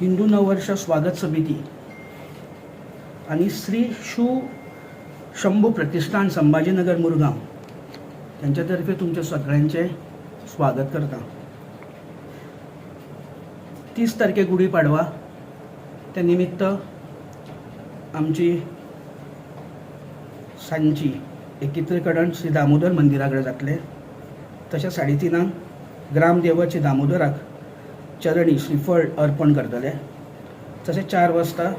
हिंदू नववर्ष स्वागत समिती आणि श्री शंभू प्रतिष्ठान संभाजीनगर मुरगांव यांच्यातर्फे तुमच्या सगळ्यांचे स्वागत करता। 30 तारखेक गुढीपाडवा त्या निमित्त आमची सांची एकत्रीकरण श्री दामोदर मंदिराकडे जातले। तशेंच 3:30 ग्रामदेवत श्री दामोदराक चरणी श्रीफळ अर्पण करतले। तशेंच 4 वाजता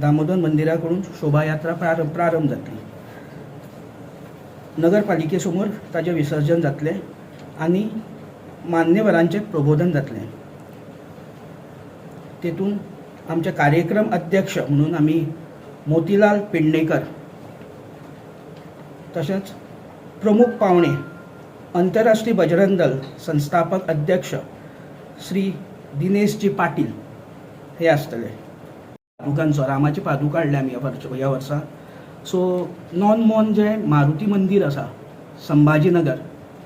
दामोदर मंदिराकडून शोभायात्रा प्रारंभ जातली। नगरपालिकेसमोर ताजे विसर्जन जातले आणि मान्यवरांचे प्रबोधन जातले। तेतून आमचे कार्यक्रम अध्यक्ष म्हणून आम्ही मोतीलाल पेडणेकर, तसेच प्रमुख पाहुणे आंतरराष्ट्रीय बजरंग दल संस्थापक अध्यक्ष श्री दिनेशजी पाटील हे असतले। पादुकांचो रामाची पादुका हाडल्या आमी ह्या वर्सा। सो नॉन जे मारुती मंदिर आसा संभाजीनगर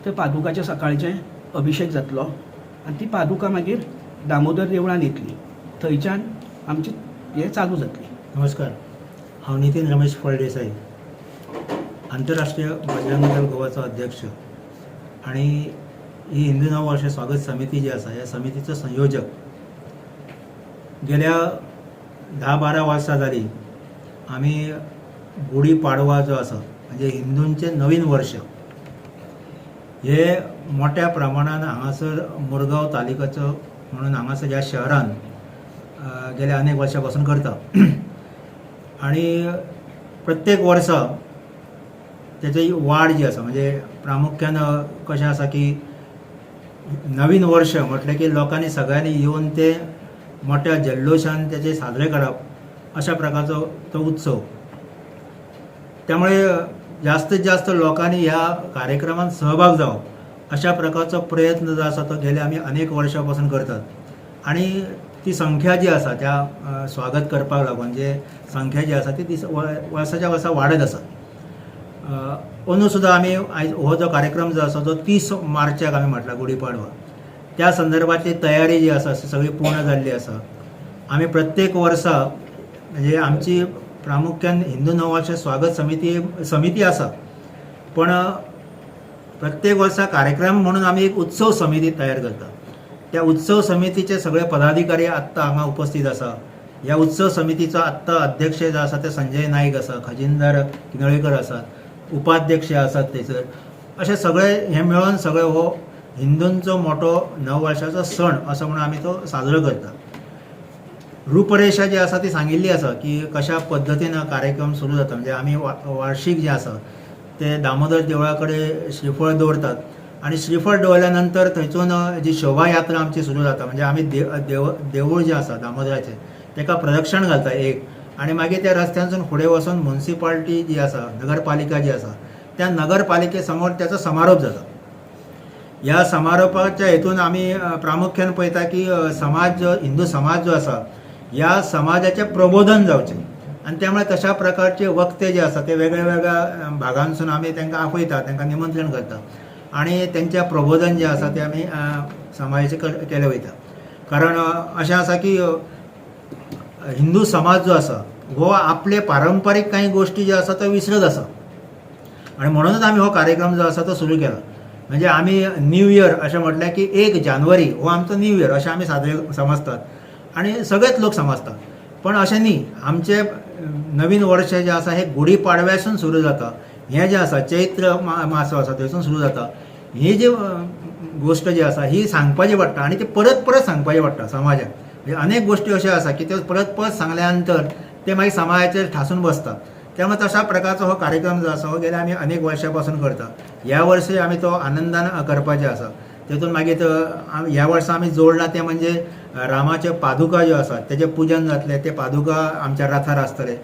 ते पादुकाचे सकाळचे अभिषेक जातलो आणि ती पादुका मागीर दामोदर देवळान येतली, थंयच्यान आमची हे चालू जातली। नमस्कार, हांव नितीन रमेश फळदेसाई, आंतरराष्ट्रीय बजरंग दल गोवाचो अध्यक्ष आणि ही हिंदू नववर्ष स्वागत समिती जी आसा ह्या समितीचो संयोजक। गेल्या 10-12 वर्सां जाली आमी गुढीपाडवा जो आसा म्हणजे हिंदूंचे नवीन वर्ष हे मोठ्या प्रमाणात हांगासर मुरगांव तालुक्याचो म्हणून हांगासर ह्या शहरान गेल्या अनेक वर्सां पासून करता। आणि प्रत्येक वर्सा त्याची वाड जी आसा म्हणजे प्रामुख्यान कशें आसा की नवीन वर्ष म्हटलें की लोकांनी सगळ्यांनी येवन ते मोठ्या जल्लोशान त्याचे साजरे करप अशा प्रकारचो तो उत्सव। त्यामुळे जास्तीत जास्त लोकांनी ह्या कार्यक्रमात सहभाग जावप अशा प्रकारचो प्रयत्न जो आसा तो गेल्या आमी अनेक वर्सां पासून करतात। आणि ती संख्या जी आसा त्या स्वागत करपाक लागून जे संख्या जी आसा ती वर्साच्या वर्सा वाडत आसा। अंदू सुद्दां आमी आयज हो जो कार्यक्रम जो आसा तो 30 मार्चाक आमी म्हटला गुढीपाडवा, त्या संदर्भातली तयारी जी आसा सगळी पूर्ण जाल्ली आसा। आमी प्रत्येक वर्सा म्हणजे आमची प्रामुख्यान हिंदू नववर्ष स्वागत समिती आसा, पण प्रत्येक वर्सा कार्यक्रम म्हणून आमी एक उत्सव समिती तयार करता। त्या उत्सव समितीचे सगळे पदाधिकारी आत्ता हांगा उपस्थित आसा। ह्या उत्सव समितीचो आत्ता अध्यक्ष जो आसा ते संजय नाईक आसा, खजिनदार किनळेकर आसात, उपाध्यक्ष आसात थंयसर। अशें सगळे हे मेळून सगळे हो हिंदूंचो मोठो नववर्षाचो सण असो म्हणून आमी तो साजरो करता। रूपरेषा जी आसा ती सांगिल्ली आसा की कशा पद्दतीन कार्यक्रम सुरू जाता। म्हणजे आमी वार्षिक जे आसा ते दामोदर देवळा कडेन श्रीफळ दवरतात आणि श्रीफळ दवरल्या नंतर थंयसून जी शोभायात्रा आमची सुरू जाता। म्हणजे आमी देवूळ जे आसा दामोदराचें तेका प्रदक्षिण घालता एक, आणि मागीर त्या रस्त्यानसून फुडें वचून म्युनिसिपालिटी जी आसा नगरपालिका जी आसा त्या नगरपालिके समोर त्याचो समारोप जाता। ह्या समारोपाच्या हेतून आमी प्रामुख्यान पळयता की हिंदू समाज जो आसा ह्या समाजाचे प्रबोधन जावचें, आणि त्यामुळे तशा प्रकारचे वक्ते जे आसा ते वेगळ्या भागांसून आमी तांकां आपयता, तांकां निमंत्रण करता आणि त्यांच्या प्रबोधन जे आसा ते आमी समाजाचे केले वयता। कारण अशें आसा की हिंदू समाज जो आसा हो आपले पारंपारीक काही गोष्टी ज्यो आसा तो विसरत आसा, आणि म्हणूनच आमी हो कार्यक्रम जो आसा तो सुरू केला। म्हणजे आमी न्यू इयर अशें म्हटलें की 1 जानेवारी हो आमचो न्यू इयर अशें आमी साजरे समजतात आणि सगळेच लोक समजतात। पण अशें न्ही, आमचे नवीन वर्ष जे आसा हे गुढीपाडव्यासून सुरू जाता। हें जें आसा चैत्र मास आसा थंयसून सुरू जाता। ही जी गोष्ट जी आसा ही सांगपाची पडटा आणि ती परत सांगपाची पडटा समाजाक। म्हणजे अनेक गोष्टी अशा आसा की त्यो परत सांगल्या नंतर ते मागीर समाजाचेर ठासून बसतात। त्यामुळे तशा प्रकारचो हो कार्यक्रम जो आसा हो गेल्या आमी अनेक वर्सां पासून करता। ह्या वर्षी आमी तो आनंदान करपाचे आसा। तेतून मागीर ह्या वर्सा आमी जोडला ते म्हणजे रामाचे पादुका ज्यो आसात तेजे पूजन जातले। ते पादुका आमच्या रथार आसतले।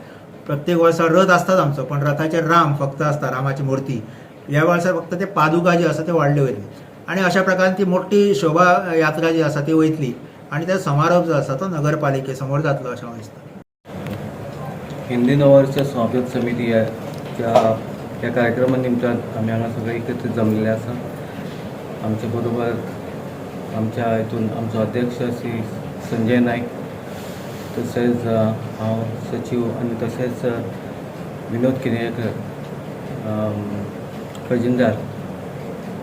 प्रत्येक वर्सा रथ आसतात आमचो, पण रथाचेर राम फक्त आसता, रामाची मूर्ती। ह्या वर्सा फक्त ते पादुका जे आसा ते वाडले वयतले आणि अशा प्रकारे ती मोठी शोभा यात्रा जी आसा ती वयतली आणि त्या समारोप जो आसा तो नगरपालिके समोर जातलो अशें म्हाका दिसता। हिंदू नववर्ष स्वागत समिती ह्या कार्यक्रमा निमतान आमी हांगा सगळे एकत्रीत जमलेले आसा। आमचे बरोबर आमच्या हितून आमचो अध्यक्ष श्री संजय नाईक, तशेंच हांव सचिव आनी तशेंच विनोद किनयेकर खजिनदार,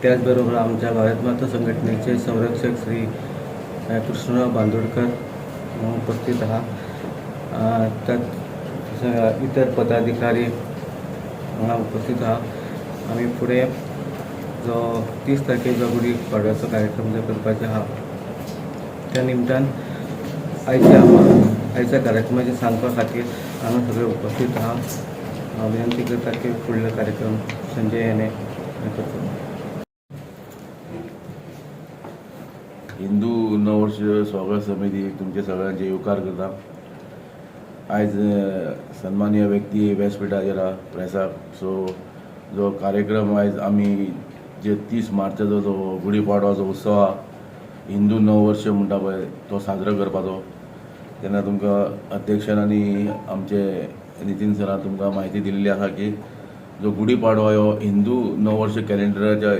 त्याच बरोबर आमच्या भारत माता संघटनेचे संरक्षक श्री कृष्णराव बांदोडकर उपस्थित आहा. त्यात इतर पदाधिकारी हांगा उपस्थित आहा. आमी फुडें जो 30 तारखेक जो गुडी पाडव्याचो कार्यक्रम जो करपाचो आहा त्या निमतान आयच्या कार्यक्रमाचें सांगपा खातीर हांगा सगळे उपस्थित आहा. हांव विनंती करता की फुडलो कार्यक्रम संजय हें करतलो. हिंदू नववर्ष स्वागत समिती तुमचे सगळ्यांचे येवकार करता. आयज सन्मानीय व्यक्ती व्यासपीठाचेर प्रेसाक सो जो कार्यक्रम आयज आमी जे 30 मार्चाचो जो गुढीपाडवाचो उत्सव आहा हिंदू नववर्ष म्हणटा पळय तो साजरो करपाचो, तेन्ना तुमकां अध्यक्षान आनी आमचे नितीन सरान तुमकां म्हायती दिल्ली आसा की जो गुढीपाडवा हो हिंदू नववर्ष कॅलेंडराच्या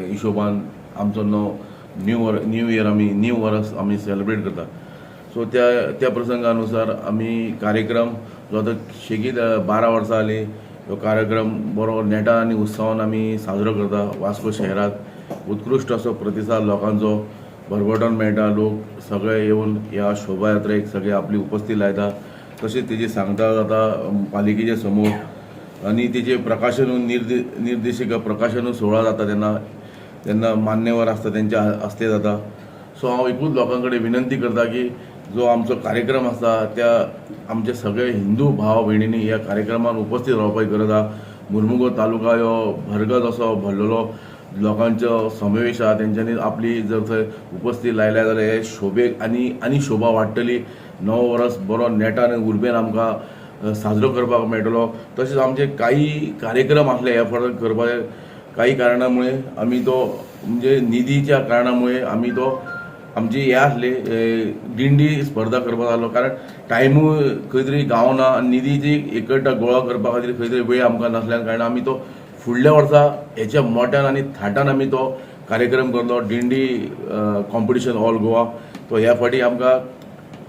हिशोबान आमचो न्यू इयर आमी न्यू वर्स आमी सेलिब्रेट करता. सो त्या प्रसंगानुसार आमी कार्यक्रम जो आतां शेगीत 12 वर्सां जाली तो कार्यक्रम बरो नेटान आनी उत्सवान आमी साजरो करता. वास्को शहरात उत्कृश्ट असो प्रतिसाद लोकांचो भरभरून मेळटा. लोक सगळे येवन ह्या शोभायात्रेक सगळे आपली उपस्थिती लायता. तशेंच तेजी सांगता जाता पालिकेचे समोर आनी तेजे प्रकाशन निर्देशिका प्रकाशन सोहळा जाता तेन्ना मान्यवर आसता तेंच्या हस्ते जाता. सो हांव एकूच लोकां कडेन विनंती करता की जो आमचो कार्यक्रम आसा त्या आमचे सगळे हिंदू भाव भयणींनी ह्या कार्यक्रमान उपस्थित रावपाची गरज आहा. मुर्मुगांव तालुका हो भरगत असो भरलेलो लोकांचो समावेश आहा. तेंच्यांनी आपली जर थंय उपस्थिती लायल्या जाल्यार हे शोभेक आनी शोभा वाडटली. नवो वर्स बरो नेटान आनी उर्बेन आमकां साजरो करपाक मेळटलो. तशेंच आमचे काही कार्यक्रम आसले ह्या फावट करपाचे काही कारणामुळे आमी तो म्हणजे निधीच्या कारणामुळे आमी तो आमची हे आसली दिंडी स्पर्धा करपाक लागलो कारण टायमूय खंय तरी गावना आनी निधीची एकट्टा गोळा करपा खातीर खंय तरी वेळ आमकां नासल्या कारणान आमी तो फुडल्या वर्सा हेच्या मोट्यान आनी थाटान आमी तो कार्यक्रम करलो. दिंडी कॉम्पिटिशन ऑल गोवा तो ह्या फावटी आमकां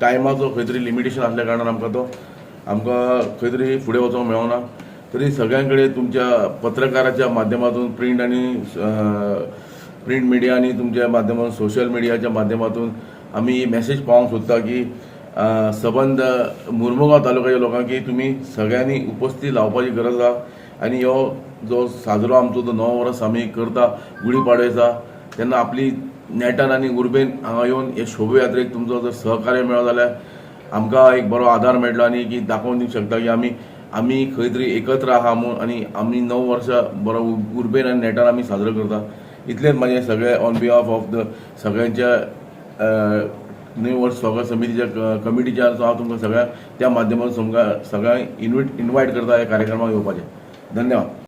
टायमाचो खंय तरी लिमिटेशन आसल्या कारणान आमकां खंय तरी फुडें वचोंक मेळोना. तरी सगळ्यां कडेन तुमच्या पत्रकाराच्या माध्यमातून प्रिंट मिडिया आनी तुमच्या माध्यमातून सोशल मिडियाच्या माध्यमातून आमी ही मॅसेज पावोवंक सोदता की सबंद मुर्मुगांव तालुक्याच्या लोकांक की तुमी सगळ्यांनी उपस्थिती लावपाची गरज आहा. आनी हो जो साजरो आमचो जो नवो वर्स आमी करता गुढीपाडव्याचा तेन्ना आपली नेटान आनी उर्बेन हांगा येवन हे शोभयात्रेक तुमचो जर सहकार्य मेळ्ळो जाल्यार आमकां एक बरो आदार मेळटलो आनी की दाखोवन दिवंक शकता की आमी खंय तरी एकत्र आहा म्हूण आनी आमी नवो वर्स बरो उर्बेन आनी नेटान आमी साजरो करता. इतलेंच म्हाजें सगळें ऑन बिहाफ ऑफ द सगळ्यांच्या न्यू वर्स स्वागत समितीच्या कमिटीच्या हांव तुमकां सगळ्यांक त्या माध्यमातून तुमकां सगळ्यांक इन्वायट करता ह्या कार्यक्रमाक येवपाचें. धन्यवाद.